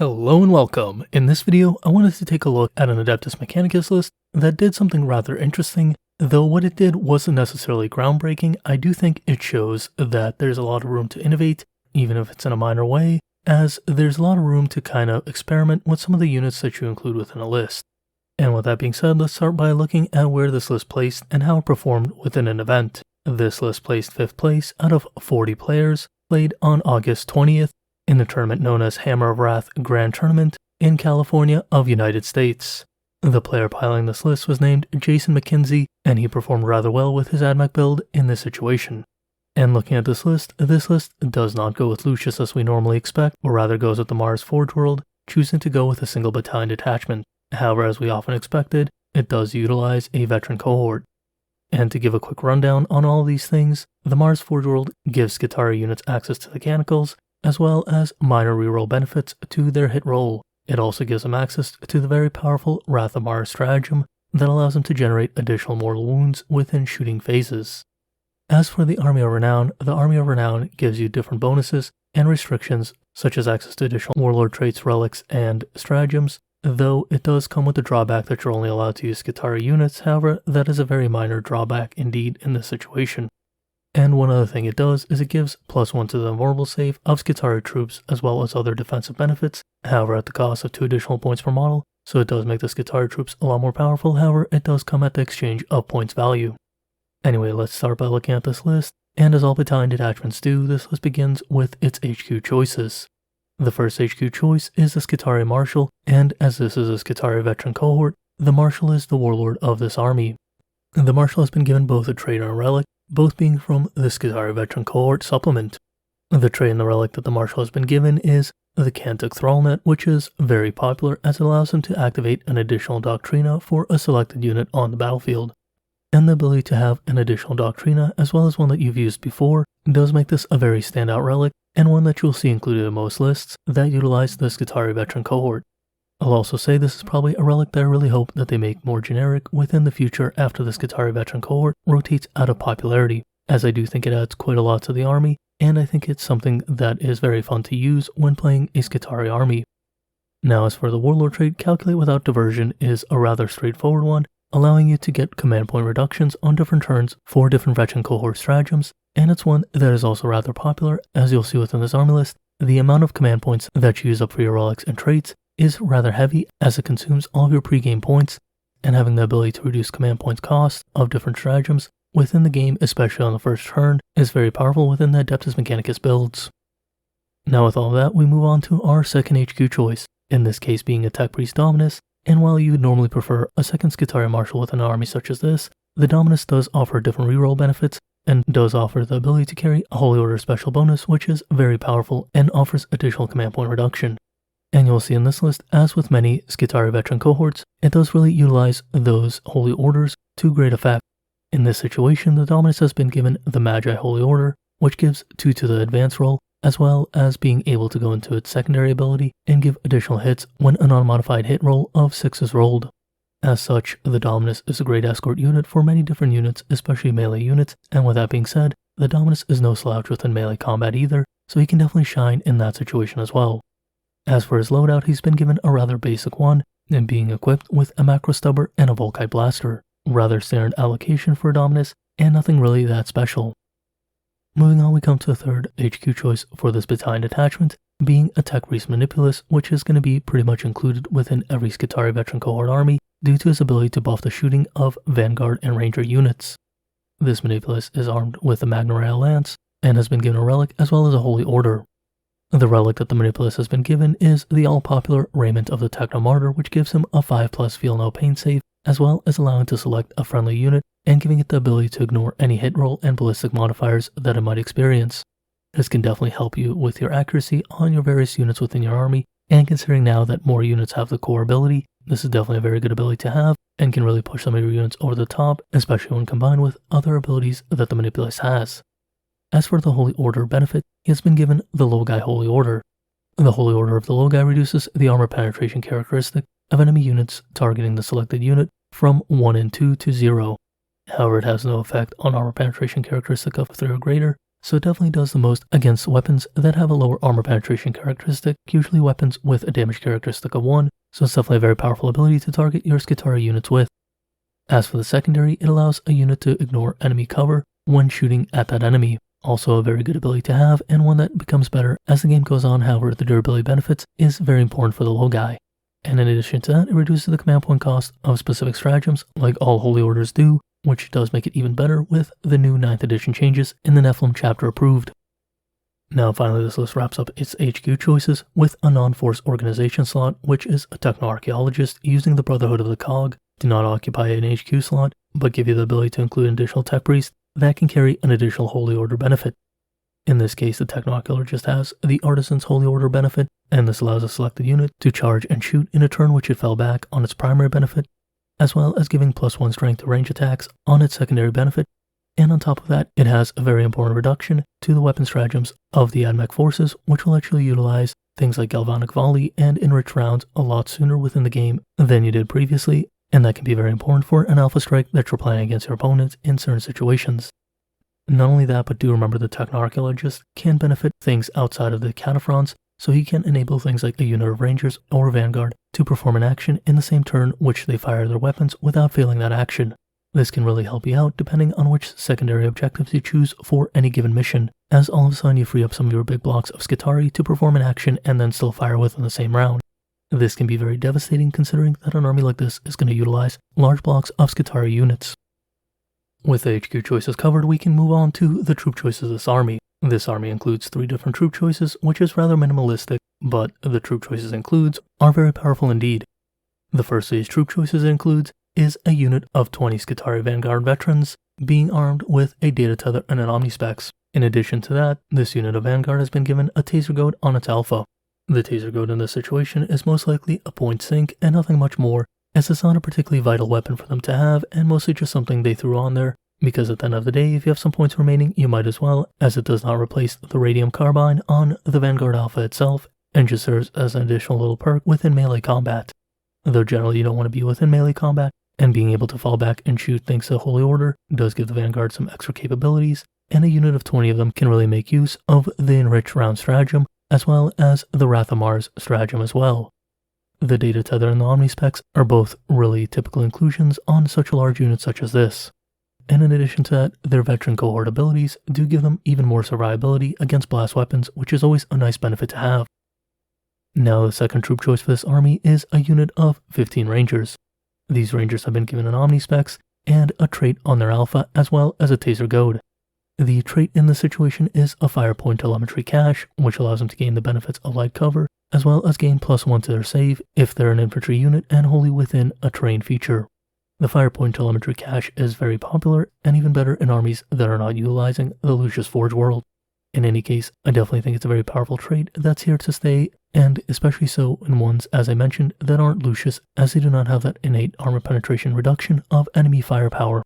Hello and welcome. In this video, I wanted to take a look at an Adeptus Mechanicus list that did something rather interesting. Though what it did wasn't necessarily groundbreaking, I do think it shows that there's a lot of room to innovate, even if it's in a minor way, as there's a lot of room to kind of experiment with some of the units that you include within a list. And with that being said, let's start by looking at where this list placed and how it performed within an event. This list placed 5th place out of 40 players, played on August 20th, in the tournament known as Hammer of Wrath Grand Tournament in California of United States. The player piloting this list was named Jason McKenzie, and he performed rather well with his Admech build in this situation. And looking at this list does not go with Lucius as we normally expect, or rather goes with the Mars Forge world, choosing to go with a single battalion detachment. However, as we often expected, it does utilize a veteran cohort. And to give a quick rundown on all these things, the Mars Forge world gives Skitarii units access to the mechanicals, as well as minor reroll benefits to their hit roll. It also gives them access to the very powerful Wrath of Mars stratagem that allows them to generate additional mortal wounds within shooting phases. As for the Army of Renown, the Army of Renown gives you different bonuses and restrictions, such as access to additional warlord traits, relics, and stratagems, though it does come with the drawback that you're only allowed to use Skitarii units. However, that is a very minor drawback indeed in this situation. And one other thing it does is it gives +1 to the invulnerable save of Skitarii troops as well as other defensive benefits, however at the cost of 2 additional points per model, so it does make the Skitarii troops a lot more powerful. However, it does come at the exchange of points value. Anyway, let's start by looking at this list, and as all battalion detachments do, this list begins with its HQ choices. The first HQ choice is the Skitarii Marshal, and as this is a Skitarii veteran cohort, the Marshal is the warlord of this army. The Marshal has been given both a trait and a relic, both being from the Skitarii veteran cohort supplement. The trait and the relic that the Marshal has been given is the Cantic Thrallnet, which is very popular as it allows him to activate an additional Doctrina for a selected unit on the battlefield. And the ability to have an additional Doctrina, as well as one that you've used before, does make this a very standout relic, and one that you'll see included in most lists that utilize the Skitarii veteran cohort. I'll also say this is probably a relic that I really hope that they make more generic within the future after the Skitarii veteran cohort rotates out of popularity, as I do think it adds quite a lot to the army, and I think it's something that is very fun to use when playing a Skitarii army. Now as for the warlord trait, Calculate Without Diversion is a rather straightforward one, allowing you to get command point reductions on different turns for different veteran cohort stratagems, and it's one that is also rather popular. As you'll see within this army list, the amount of command points that you use up for your relics and traits is rather heavy as it consumes all of your pre-game points, and having the ability to reduce command points cost of different stratagems within the game, especially on the first turn, is very powerful within the Adeptus Mechanicus builds. Now with all that, we move on to our second HQ choice, in this case being a Tech Priest Dominus, and while you would normally prefer a second Skitarii Marshal with an army such as this, the Dominus does offer different reroll benefits, and does offer the ability to carry a Holy Order special bonus, which is very powerful and offers additional command point reduction. And you'll see in this list, as with many Skitarii veteran cohorts, it does really utilize those Holy Orders to great effect. In this situation, the Dominus has been given the Magi Holy Order, which gives 2 to the advance roll, as well as being able to go into its secondary ability and give additional hits when an unmodified hit roll of 6 is rolled. As such, the Dominus is a great escort unit for many different units, especially melee units, and with that being said, the Dominus is no slouch within melee combat either, so he can definitely shine in that situation as well. As for his loadout, he's been given a rather basic one, and being equipped with a Macro Stubber and a Volkite Blaster. Rather standard allocation for a Dominus, and nothing really that special. Moving on, we come to the third HQ choice for this battalion detachment, being a Tech Priest Manipulus, which is going to be pretty much included within every Skitarii veteran cohort army due to his ability to buff the shooting of Vanguard and Ranger units. This Manipulus is armed with a Magna Rail Lance, and has been given a relic as well as a Holy Order. The relic that the Manipulus has been given is the all-popular Raiment of the Technomartyr, which gives him a 5+ Feel No Pain save, as well as allowing it to select a friendly unit and giving it the ability to ignore any hit roll and ballistic modifiers that it might experience. This can definitely help you with your accuracy on your various units within your army, and considering now that more units have the core ability, this is definitely a very good ability to have and can really push some of your units over the top, especially when combined with other abilities that the Manipulus has. As for the Holy Order benefit, he has been given the Logai Holy Order. The Holy Order of the Logai reduces the armor penetration characteristic of enemy units targeting the selected unit from 1 and 2 to 0. However, it has no effect on armor penetration characteristic of 3 or greater, so it definitely does the most against weapons that have a lower armor penetration characteristic, usually weapons with a damage characteristic of 1, so it's definitely a very powerful ability to target your Skitarii units with. As for the secondary, it allows a unit to ignore enemy cover when shooting at that enemy. Also a very good ability to have, and one that becomes better as the game goes on. However, the durability benefits is very important for the low guy. And in addition to that, it reduces the command point cost of specific stratagems, like all Holy Orders do, which does make it even better with the new 9th edition changes in the Nephilim chapter approved. Now finally, this list wraps up its HQ choices with a non-force organization slot, which is a techno-archaeologist using the Brotherhood of the Cog. Do not occupy an HQ slot, but give you the ability to include an additional tech priest that can carry an additional Holy Order benefit. In this case, the techno-archaeologist has the Artisan's Holy Order benefit, and this allows a selected unit to charge and shoot in a turn which it fell back on its primary benefit, as well as giving +1 strength to range attacks on its secondary benefit, and on top of that, it has a very important reduction to the weapon stratagems of the Admech forces, which will let you utilize things like Galvanic Volley and enriched rounds a lot sooner within the game than you did previously, and that can be very important for an alpha strike that you're playing against your opponents in certain situations. Not only that, but do remember the techno-archaeologist can benefit things outside of the Cataphrons, so he can enable things like a unit of Rangers or Vanguard to perform an action in the same turn which they fire their weapons without failing that action. This can really help you out depending on which secondary objectives you choose for any given mission, as all of a sudden you free up some of your big blocks of Skitarii to perform an action and then still fire within the same round. This can be very devastating considering that an army like this is going to utilize large blocks of Skitarii units. With the HQ choices covered, we can move on to the troop choices of this army. This army includes 3 different troop choices, which is rather minimalistic, but the troop choices includes are very powerful indeed. The first of these troop choices it includes is a unit of 20 Skitarii Vanguard veterans being armed with a data tether and an omnispecs. In addition to that, this unit of Vanguard has been given a taser goad on its alpha. The taser goad in this situation is most likely a point sink and nothing much more, as it's not a particularly vital weapon for them to have and mostly just something they threw on there, because at the end of the day, if you have some points remaining, you might as well, as it does not replace the radium carbine on the Vanguard alpha itself and just serves as an additional little perk within melee combat. Though generally you don't want to be within melee combat, and being able to fall back and shoot thanks to Holy Order does give the Vanguard some extra capabilities, and a unit of 20 of them can really make use of the enriched round stratagem, as well as the Wrath of Mars stratagem as well. The data tether and the omnispecs are both really typical inclusions on such a large unit such as this. And in addition to that, their veteran cohort abilities do give them even more survivability against blast weapons, which is always a nice benefit to have. Now the second troop choice for this army is a unit of 15 Rangers. These Rangers have been given an omnispecs and a trait on their alpha as well as a taser goad. The trait in this situation is a fire point telemetry cache, which allows them to gain the benefits of light cover, as well as gain +1 to their save if they're an infantry unit and wholly within a terrain feature. The fire point telemetry cache is very popular and even better in armies that are not utilizing the Lucius Forge world. In any case, I definitely think it's a very powerful trait that's here to stay, and especially so in ones, as I mentioned, that aren't Lucius, as they do not have that innate armor penetration reduction of enemy firepower.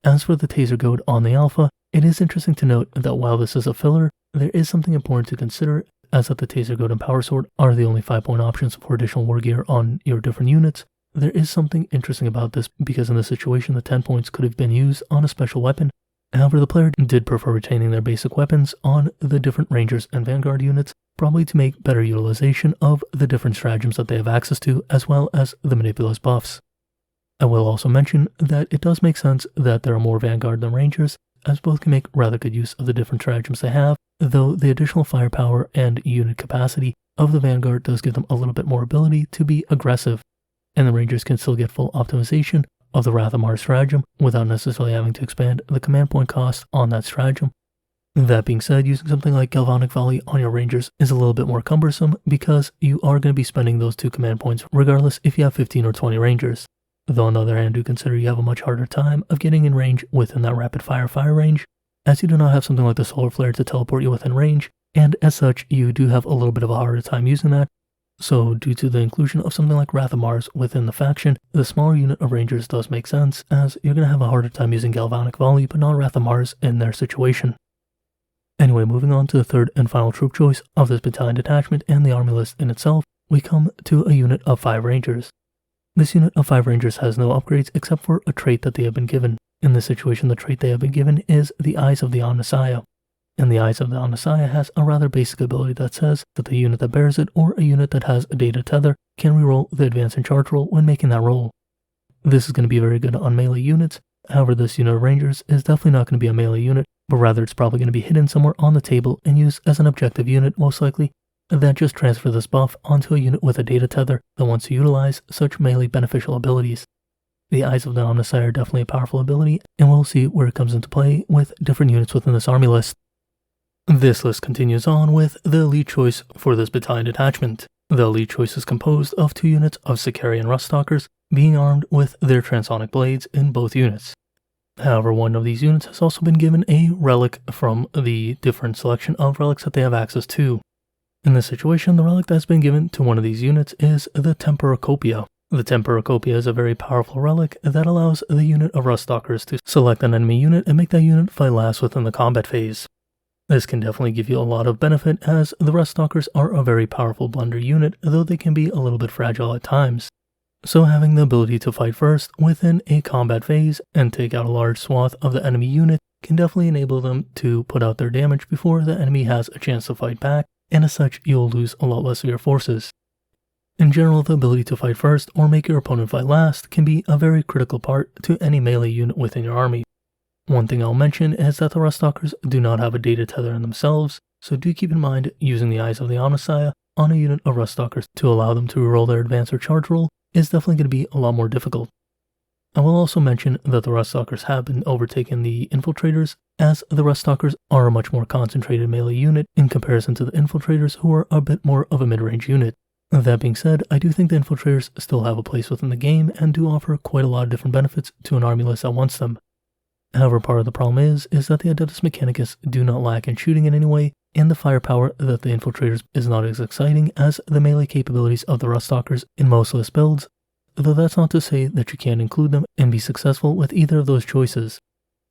As for the taser goad on the alpha, it is interesting to note that while this is a filler, there is something important to consider, as that the taser goad and power sword are the only 5-point options for additional war gear on your different units. There is something interesting about this because in this situation the 10 points could have been used on a special weapon. However, the player did prefer retaining their basic weapons on the different Rangers and Vanguard units, probably to make better utilization of the different stratagems that they have access to, as well as the Manipulous buffs. I will also mention that it does make sense that there are more Vanguard than Rangers, as both can make rather good use of the different stratagems they have, though the additional firepower and unit capacity of the Vanguard does give them a little bit more ability to be aggressive, and the Rangers can still get full optimization of the Wrath of Mars stratagem without necessarily having to expand the command point cost on that stratagem. That being said, using something like Galvanic Volley on your Rangers is a little bit more cumbersome because you are going to be spending those 2 command points regardless if you have 15 or 20 Rangers. Though on the other hand, do consider you have a much harder time of getting in range within that rapid fire range, as you do not have something like the Solar Flare to teleport you within range, and as such you do have a little bit of a harder time using that. So due to the inclusion of something like Wrath of Mars within the faction, the smaller unit of Rangers does make sense, as you're going to have a harder time using Galvanic Volley but not Wrath of Mars in their situation. Anyway, moving on to the third and final troop choice of this battalion detachment and the army list in itself, we come to a unit of 5 Rangers. This unit of 5 Rangers has no upgrades except for a trait that they have been given. In this situation, the trait they have been given is the Eyes of the Omnissiah. and the Eyes of the Omnissiah has a rather basic ability that says that the unit that bears it or a unit that has a data tether can reroll the advance and charge roll when making that roll. This is going to be very good on melee units. However, this unit of Rangers is definitely not going to be a melee unit, but rather it's probably going to be hidden somewhere on the table and used as an objective unit most likely, that just transfer this buff onto a unit with a data tether that wants to utilize such melee beneficial abilities. The Eyes of the Omnissiah are definitely a powerful ability, and we'll see where it comes into play with different units within this army list. This list continues on with the elite choice for this battalion detachment. The elite choice is composed of 2 units of Sicarian Ruststalkers being armed with their transonic blades in both units. However, one of these units has also been given a relic from the different selection of relics that they have access to. In this situation, the relic that's been given to one of these units is the Temporacopia. The Temporacopia is a very powerful relic that allows the unit of Ruststalkers to select an enemy unit and make that unit fight last within the combat phase. This can definitely give you a lot of benefit, as the Ruststalkers are a very powerful blender unit, though they can be a little bit fragile at times. So having the ability to fight first within a combat phase and take out a large swath of the enemy unit can definitely enable them to put out their damage before the enemy has a chance to fight back, and as such you'll lose a lot less of your forces. In general, the ability to fight first or make your opponent fight last can be a very critical part to any melee unit within your army. One thing I'll mention is that the Ruststalkers do not have a data tether in themselves, so do keep in mind using the Eyes of the Omnissiah on a unit of Ruststalkers to allow them to reroll their advance or charge roll is definitely going to be a lot more difficult. I will also mention that the Ruststalkers have been overtaking the Infiltrators, as the Ruststalkers are a much more concentrated melee unit in comparison to the Infiltrators, who are a bit more of a mid-range unit. That being said, I do think the Infiltrators still have a place within the game and do offer quite a lot of different benefits to an army list that wants them. However, part of the problem is that the Adeptus Mechanicus do not lack in shooting in any way, and the firepower that the Infiltrators is not as exciting as the melee capabilities of the Ruststalkers in most list builds, though that's not to say that you can't include them and be successful with either of those choices.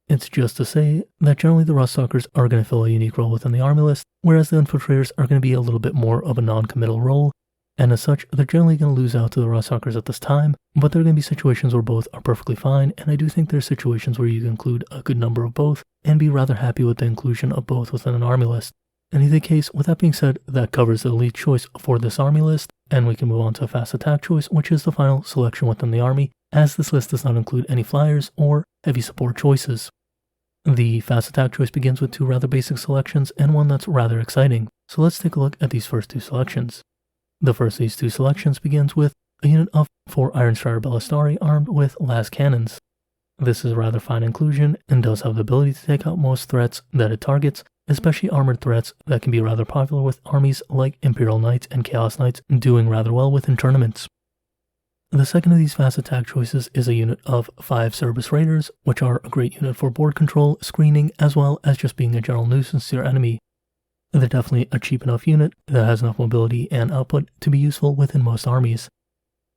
It's just to say that generally the Ruststalkers are going to fill a unique role within the army list, whereas the Infiltrators are going to be a little bit more of a non-committal role, and as such, they're generally going to lose out to the Ruststalkers at this time, but there are going to be situations where both are perfectly fine, and I do think there's situations where you can include a good number of both, and be rather happy with the inclusion of both within an army list. In either case, with that being said, that covers the elite choice for this army list, and we can move on to a fast attack choice, which is the final selection within the army, as this list does not include any flyers or heavy support choices. The fast attack choice begins with 2 rather basic selections and one that's rather exciting, so let's take a look at these first 2 selections. The first of these 2 selections begins with a unit of 4 Ironstrider Ballistari armed with las cannons. This is a rather fine inclusion and does have the ability to take out most threats that it targets, especially armored threats that can be rather popular with armies like Imperial Knights and Chaos Knights doing rather well within tournaments. The second of these fast attack choices is a unit of 5 Cerberus Raiders, which are a great unit for board control, screening, as well as just being a general nuisance to your enemy. They're definitely a cheap enough unit that has enough mobility and output to be useful within most armies.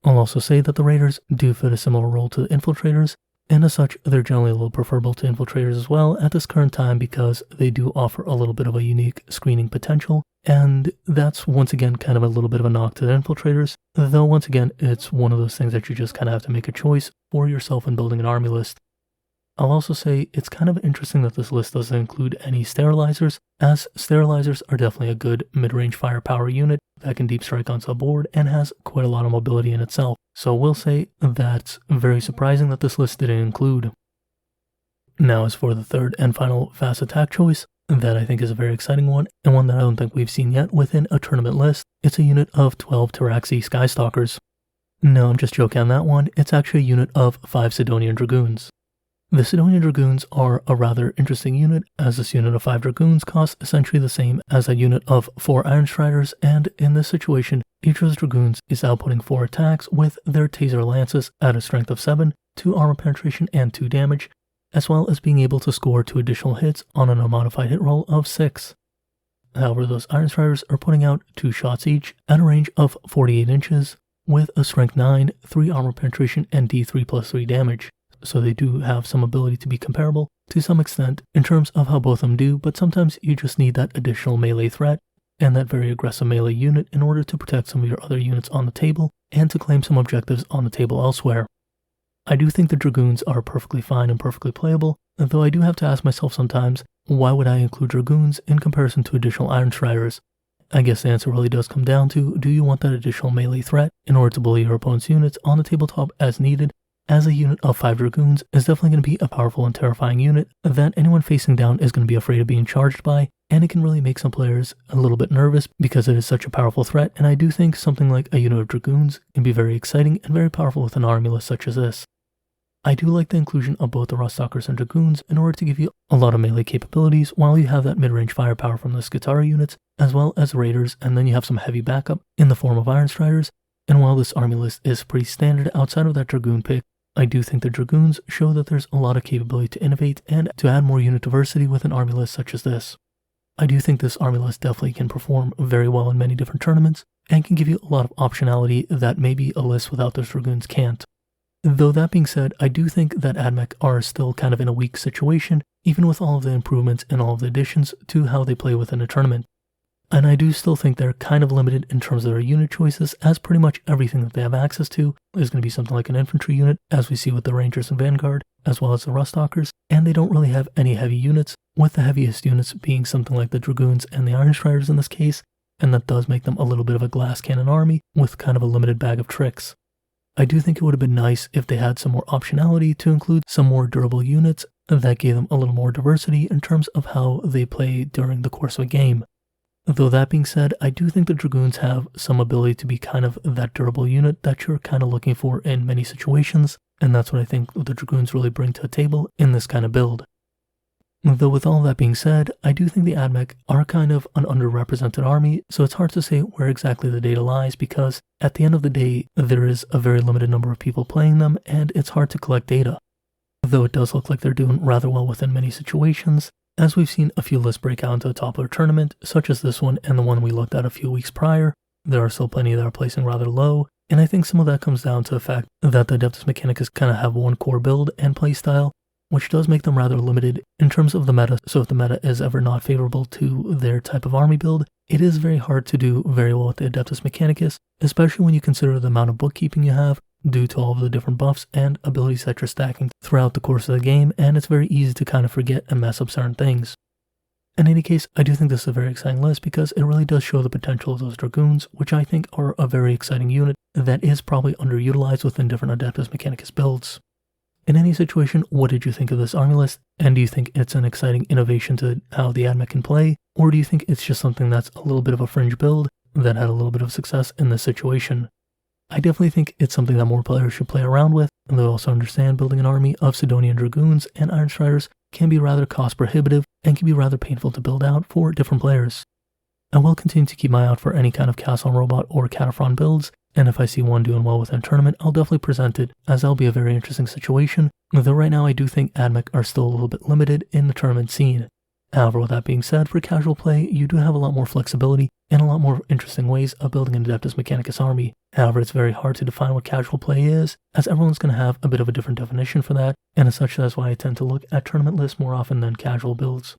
I'll also say that the Raiders do fit a similar role to the Infiltrators, and as such, they're generally a little preferable to Infiltrators as well at this current time because they do offer a little bit of a unique screening potential, and that's once again kind of a little bit of a knock to the Infiltrators, though once again, it's one of those things that you just kind of have to make a choice for yourself in building an army list. I'll also say it's kind of interesting that this list doesn't include any sterilizers, as sterilizers are definitely a good mid-range firepower unit that can deep strike onto a board and has quite a lot of mobility in itself. So we'll say that's very surprising that this list didn't include. Now as for the third and final fast attack choice, that I think is a very exciting one, and one that I don't think we've seen yet within a tournament list, it's a unit of 12 Taraxi Skystalkers. No, I'm just joking on that one, it's actually a unit of 5 Sidonian Dragoons. The Sidonian Dragoons are a rather interesting unit, as this unit of 5 Dragoons costs essentially the same as a unit of 4 Ironstriders, and in this situation, each of the Dragoons is outputting 4 attacks with their Taser Lances at a strength of 7, 2 armor penetration, and 2 damage, as well as being able to score 2 additional hits on an unmodified hit roll of 6. However, those Ironstriders are putting out 2 shots each at a range of 48 inches, with a strength 9, 3 armor penetration, and D3 plus 3 damage. So they do have some ability to be comparable to some extent in terms of how both of them do, but sometimes you just need that additional melee threat and that very aggressive melee unit in order to protect some of your other units on the table and to claim some objectives on the table elsewhere. I do think the Dragoons are perfectly fine and perfectly playable, though I do have to ask myself sometimes, why would I include Dragoons in comparison to additional Iron Striders? I guess the answer really does come down to, do you want that additional melee threat in order to bully your opponent's units on the tabletop as needed? As a unit of 5 Dragoons is definitely going to be a powerful and terrifying unit that anyone facing down is going to be afraid of being charged by, and it can really make some players a little bit nervous because it is such a powerful threat, and I do think something like a unit of Dragoons can be very exciting and very powerful with an army list such as this. I do like the inclusion of both the Ruststalkers and Dragoons in order to give you a lot of melee capabilities while you have that mid-range firepower from the Skitarii units, as well as Raiders, and then you have some heavy backup in the form of Iron Striders. And while this army list is pretty standard outside of that Dragoon pick, I do think the Dragoons show that there's a lot of capability to innovate and to add more unit diversity with an army list such as this. I do think this army list definitely can perform very well in many different tournaments and can give you a lot of optionality that maybe a list without those Dragoons can't. Though that being said, I do think that Admech are still kind of in a weak situation, even with all of the improvements and all of the additions to how they play within a tournament. And I do still think they're kind of limited in terms of their unit choices, as pretty much everything that they have access to is going to be something like an infantry unit, as we see with the Rangers and Vanguard, as well as the Ruststalkers, and they don't really have any heavy units, with the heaviest units being something like the Dragoons and the Iron Striders in this case, and that does make them a little bit of a glass cannon army with kind of a limited bag of tricks. I do think it would have been nice if they had some more optionality to include some more durable units that gave them a little more diversity in terms of how they play during the course of a game. Though that being said, I do think the Dragoons have some ability to be kind of that durable unit that you're kind of looking for in many situations, and that's what I think the Dragoons really bring to the table in this kind of build. Though with all that being said, I do think the Admech are kind of an underrepresented army, so it's hard to say where exactly the data lies because at the end of the day, there is a very limited number of people playing them and it's hard to collect data. Though it does look like they're doing rather well within many situations, as we've seen a few lists break out into a top-tier tournament, such as this one and the one we looked at a few weeks prior, there are still plenty that are placing rather low, and I think some of that comes down to the fact that the Adeptus Mechanicus kind of have one core build and playstyle, which does make them rather limited in terms of the meta, so if the meta is ever not favorable to their type of army build, it is very hard to do very well with the Adeptus Mechanicus, especially when you consider the amount of bookkeeping you have due to all of the different buffs and abilities that you're stacking throughout the course of the game, and it's very easy to kind of forget and mess up certain things. In any case, I do think this is a very exciting list because it really does show the potential of those Dragoons, which I think are a very exciting unit that is probably underutilized within different Adeptus Mechanicus builds. In any situation, what did you think of this army list? And do you think it's an exciting innovation to how the Admech can play? Or do you think it's just something that's a little bit of a fringe build that had a little bit of success in this situation? I definitely think it's something that more players should play around with, and they'll also understand building an army of Sidonian Dragoons and Iron Striders can be rather cost prohibitive and can be rather painful to build out for different players. I will continue to keep my eye out for any kind of Castle and Robot or Cataphrone builds, and if I see one doing well within a tournament, I'll definitely present it, as that'll be a very interesting situation, though right now I do think Admech are still a little bit limited in the tournament scene. However, with that being said, for casual play, you do have a lot more flexibility and a lot more interesting ways of building an Adeptus Mechanicus army. However, it's very hard to define what casual play is, as everyone's going to have a bit of a different definition for that, and as such, that's why I tend to look at tournament lists more often than casual builds.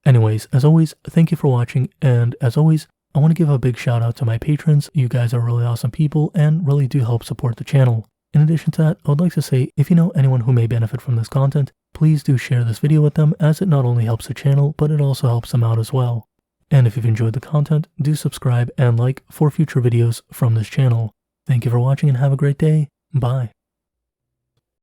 Anyways, as always, thank you for watching, and as always, I want to give a big shout out to my patrons. You guys are really awesome people and really do help support the channel. In addition to that, I would like to say, if you know anyone who may benefit from this content, please do share this video with them, as it not only helps the channel, but it also helps them out as well. And if you've enjoyed the content, do subscribe and like for future videos from this channel. Thank you for watching and have a great day. Bye.